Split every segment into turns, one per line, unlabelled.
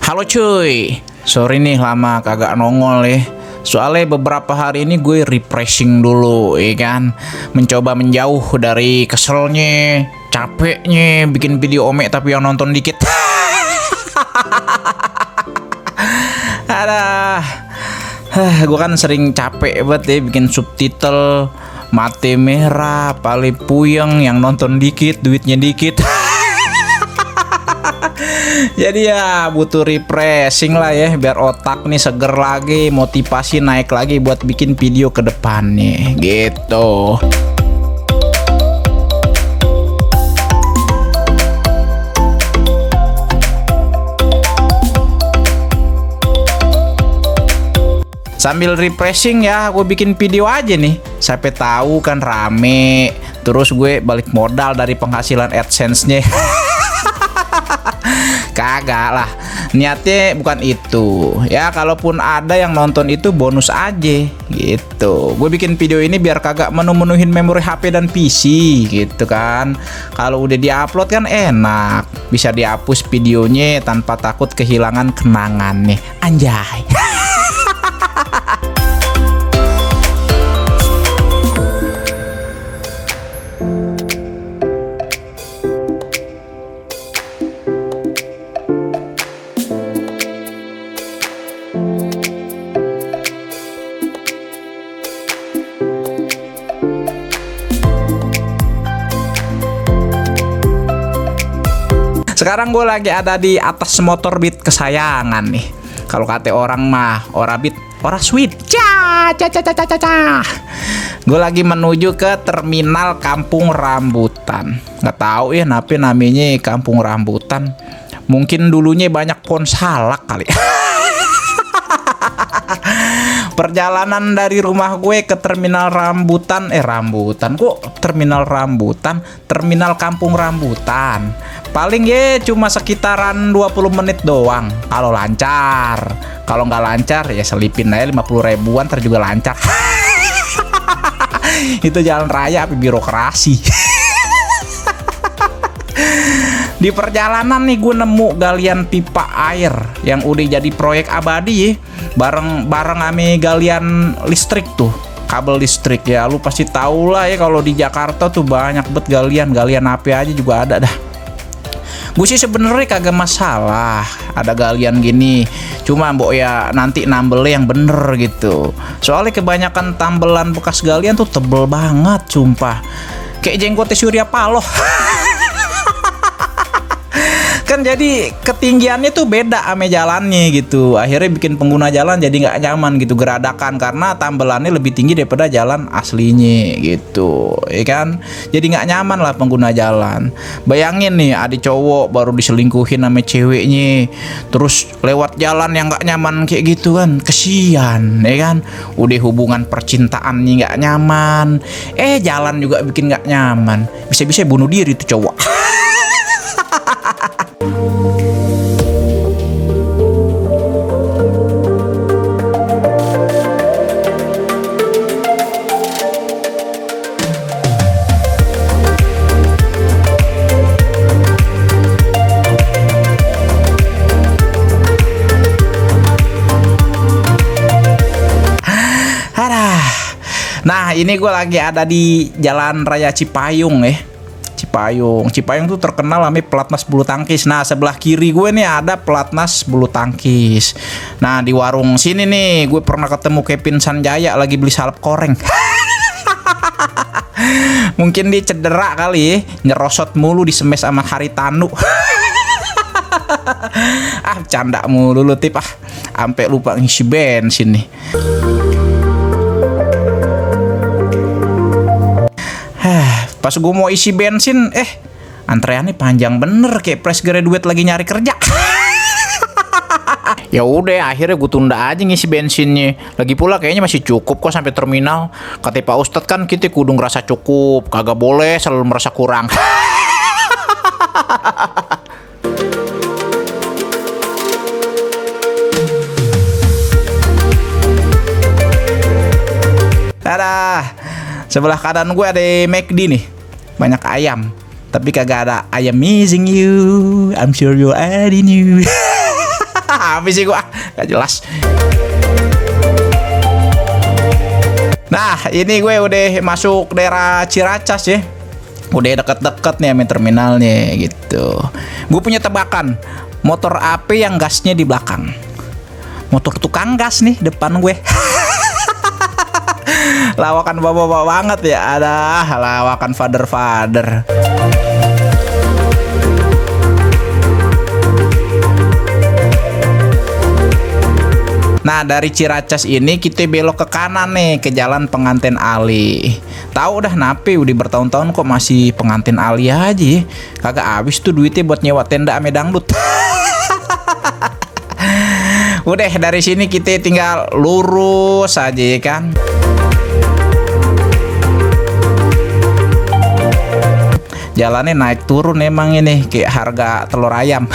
Halo cuy, sorry nih lama kagak nongol ya. Soalnya beberapa hari ini gue refreshing dulu, ya kan. Mencoba menjauh dari keselnya, capeknya bikin video omek tapi yang nonton dikit. Adah, gue kan sering capek banget ya bikin subtitle, mati merah, pale puyeng, yang nonton dikit, duitnya dikit. Jadi ya butuh refreshing lah ya, biar otak nih seger lagi, motivasi naik lagi buat bikin video ke depannya gitu. Sambil refreshing ya, gue bikin video aja nih. Sampai tahu kan rame, terus gue balik modal dari penghasilan AdSense-nya. Kagak lah, niatnya bukan itu ya. Kalaupun ada yang nonton itu bonus aja gitu. Gue bikin video ini biar kagak menu-menuhin memori HP dan PC gitu kan. Kalau udah diupload kan enak, bisa dihapus videonya tanpa takut kehilangan kenangan nih, anjay. Sekarang gue lagi ada di atas motor Beat kesayangan nih. Kalau kata orang mah, ora Beat, ora sweet. Gue lagi menuju ke terminal Kampung Rambutan. Nggak tahu ya namanya Kampung Rambutan. Mungkin dulunya banyak pohon salak kali. Perjalanan dari rumah gue ke terminal Rambutan, terminal Rambutan, terminal Kampung Rambutan. Paling ya cuma sekitaran 20 menit doang kalau lancar. Kalau nggak lancar ya selipin aja 50 ribuan ntar juga lancar. Itu jalan raya tapi birokrasi. Di perjalanan nih gue nemu galian pipa air yang udah jadi proyek abadi ya. Bareng ame galian listrik tuh, kabel listrik ya. Lu pasti tahu lah ya kalau di Jakarta tuh banyak bet galian apa aja juga ada dah. Gue sih sebenarnya kagak masalah ada galian gini, cuma mbok ya nanti nambelnya yang bener gitu. Soalnya kebanyakan tambelan bekas galian tuh tebel banget sumpah, kayak jenggotnya Surya Paloh. Kan jadi ketinggiannya tuh beda ame jalannya gitu. Akhirnya bikin pengguna jalan jadi nggak nyaman gitu, geradakan, karena tambelannya lebih tinggi daripada jalan aslinya gitu, ya kan. Jadi nggak nyaman lah pengguna jalan. Bayangin nih adik cowok baru diselingkuhin sama ceweknya, terus lewat jalan yang nggak nyaman kayak gitu kan, kesian ya kan. Udah hubungan percintaannya nggak nyaman, jalan juga bikin nggak nyaman, bisa-bisa bunuh diri tuh cowok. Nah ini gue lagi ada di Jalan Raya Cipayung ya. Cipayung tuh terkenal sama pelatnas bulu tangkis. Nah sebelah kiri gue nih ada pelatnas bulu tangkis. Nah di warung sini nih gue pernah ketemu Kevin Sanjaya lagi beli salep koreng. Mungkin dia cedera kali ya, nyerosot mulu di semes sama Haritanu. Canda mulu lu tip sampai lupa ngisi bensin nih. Pas gue mau isi bensin, antreannya panjang bener kayak fresh graduate lagi nyari kerja. Ya udah, akhirnya gue tunda aja ngisi bensinnya. Lagi pula kayaknya masih cukup kok sampai terminal. Kata Pak Ustadz kan kita kudu ngerasa cukup, kagak boleh selalu merasa kurang. Dadah. Sebelah kanan gue ada McD nih, banyak ayam. Tapi kagak ada I am missing you, I'm sure you already knew. Habis sih gua, gak jelas. Nah, ini gue udah masuk daerah Ciracas ya. Udah deket-deket nih sama terminalnya gitu. Gue punya tebakan, motor apa yang gasnya di belakang? Motor tukang gas nih depan gue. Lawakan bapak-bapak banget ya. Ada lawakan father-father. Nah, dari Ciracas ini kita belok ke kanan nih ke Jalan Pengantin Ali. Tahu udah nape udah bertahun-tahun kok masih Pengantin Ali aja. Kagak habis tuh duitnya buat nyewa tenda ame dangdut. Udah dari sini kita tinggal lurus aja ya kan. Jalannya naik turun emang ini kayak harga telur ayam.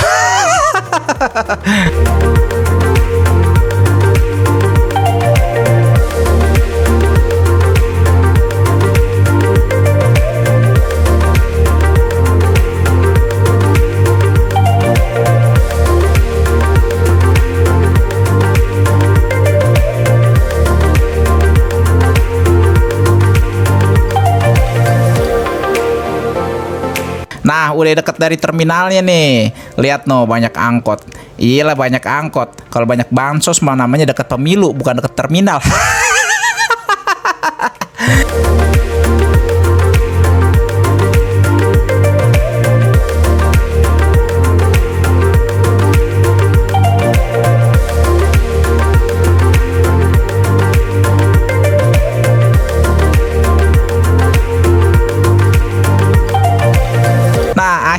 Nah, udah deket dari terminalnya nih. Lihat no, banyak angkot. Iyalah banyak angkot. Kalau banyak bansos mah namanya deket pemilu, bukan deket terminal.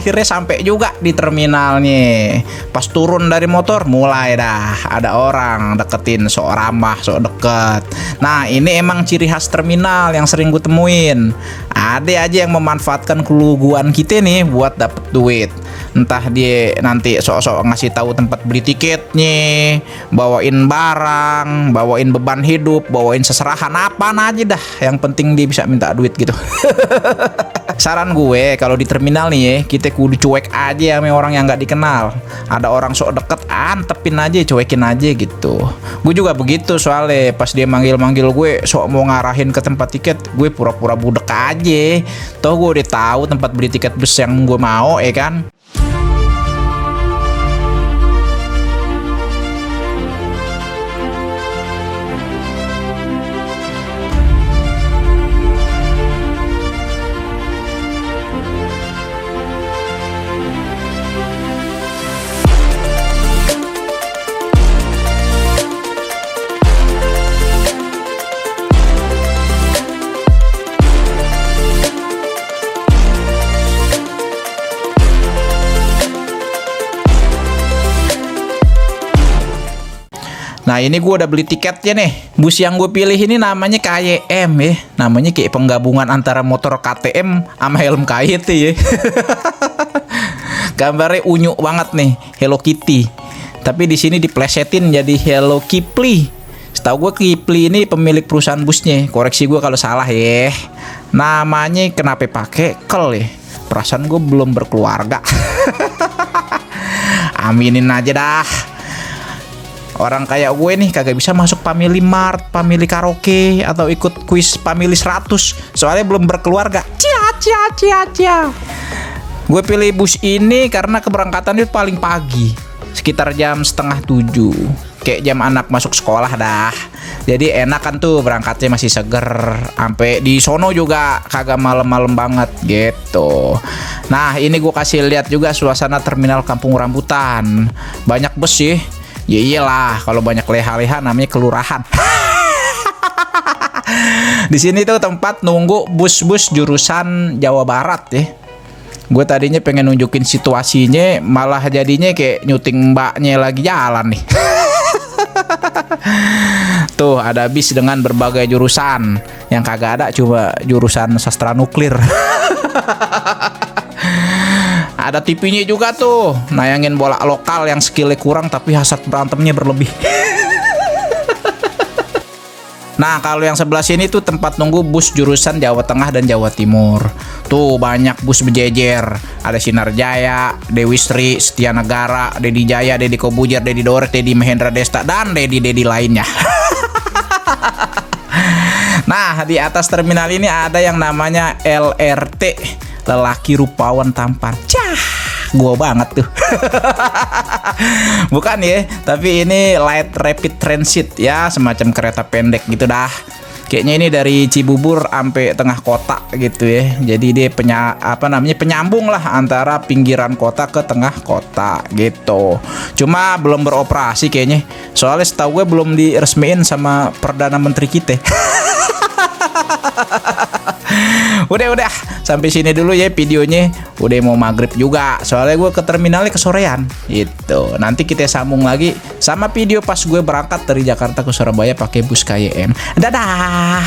Akhirnya sampai juga di terminalnya. Pas turun dari motor mulai dah ada orang deketin, sok ramah, sok deket. Nah, ini emang ciri khas terminal yang sering gue temuin. Ada aja yang memanfaatkan keluguan kita nih buat dapet duit. Entah dia nanti sok-sok ngasih tahu tempat beli tiketnya, bawain barang, bawain beban hidup, bawain seserahan apaan aja dah. Yang penting dia bisa minta duit gitu. Saran gue kalau di terminal nih ya, kita kudu cuek aja sama orang yang nggak dikenal. Ada orang sok deket, antepin aja, cuekin aja gitu. Gue juga begitu soalnya pas dia manggil-manggil gue sok mau ngarahin ke tempat tiket, gue pura-pura budek aja. Toh gue udah tahu tempat beli tiket bus yang gue mau ya kan. Nah, ini gue udah beli tiketnya nih. Bus yang gue pilih ini namanya KYM ya. Namanya kayak penggabungan antara motor KTM sama helm KYT ya. Gambarnya unyu banget nih, Hello Kitty. Tapi di sini diplesetin jadi Hello Kipli. Setahu gue Kipli ini pemilik perusahaan busnya. Koreksi gue kalau salah ya. Namanya kenapa pakai kel ya? Perasaan gue belum berkeluarga. Aminin aja dah. Orang kayak gue nih kagak bisa masuk Family Mart, Family Karaoke, atau ikut kuis Family 100. Soalnya belum berkeluarga. Cia. Gue pilih bus ini karena keberangkatan itu paling pagi, sekitar jam 6:30. Kayak jam anak masuk sekolah dah. Jadi enak kan tuh berangkatnya masih seger. Sampai di sono juga kagak malam-malam banget gitu. Nah, ini gue kasih lihat juga suasana terminal Kampung Rambutan. Banyak bus sih. Ya iyalah, kalau banyak leha-leha namanya kelurahan. Di sini tuh tempat nunggu bus-bus jurusan Jawa Barat ya. Gue tadinya pengen nunjukin situasinya, malah jadinya kayak nyuting mbaknya lagi jalan nih. Tuh ada bis dengan berbagai jurusan. Yang kagak ada cuma jurusan sastra nuklir. Ada TV-nya juga tuh, nayangin bola lokal yang skillnya kurang tapi hasrat berantemnya berlebih. Nah, kalau yang sebelah sini tuh tempat nunggu bus jurusan Jawa Tengah dan Jawa Timur. Tuh banyak bus berjejer. Ada Sinar Jaya, Dewi Sri, Setia Negara, Dedi Jaya, Dedi Kobujer, Dedi Dorek, Dedi Mahendra Desta, dan Dedi lainnya. Nah, di atas terminal ini ada yang namanya LRT, lelaki rupawan tampan. Cah, gua banget tuh. Bukan ya, tapi ini Light Rapid Transit ya, semacam kereta pendek gitu dah. Kayaknya ini dari Cibubur sampai tengah kota gitu ya. Jadi dia penyambung lah antara pinggiran kota ke tengah kota gitu. Cuma belum beroperasi kayaknya. Soalnya setahu gue belum diresmiin sama Perdana Menteri kita. Udah sampai sini dulu ya videonya. Udah mau maghrib juga, soalnya gue ke terminalnya kesorean gitu. Nanti kita sambung lagi sama video pas gue berangkat dari Jakarta ke Surabaya pakai bus KYM. Dadah.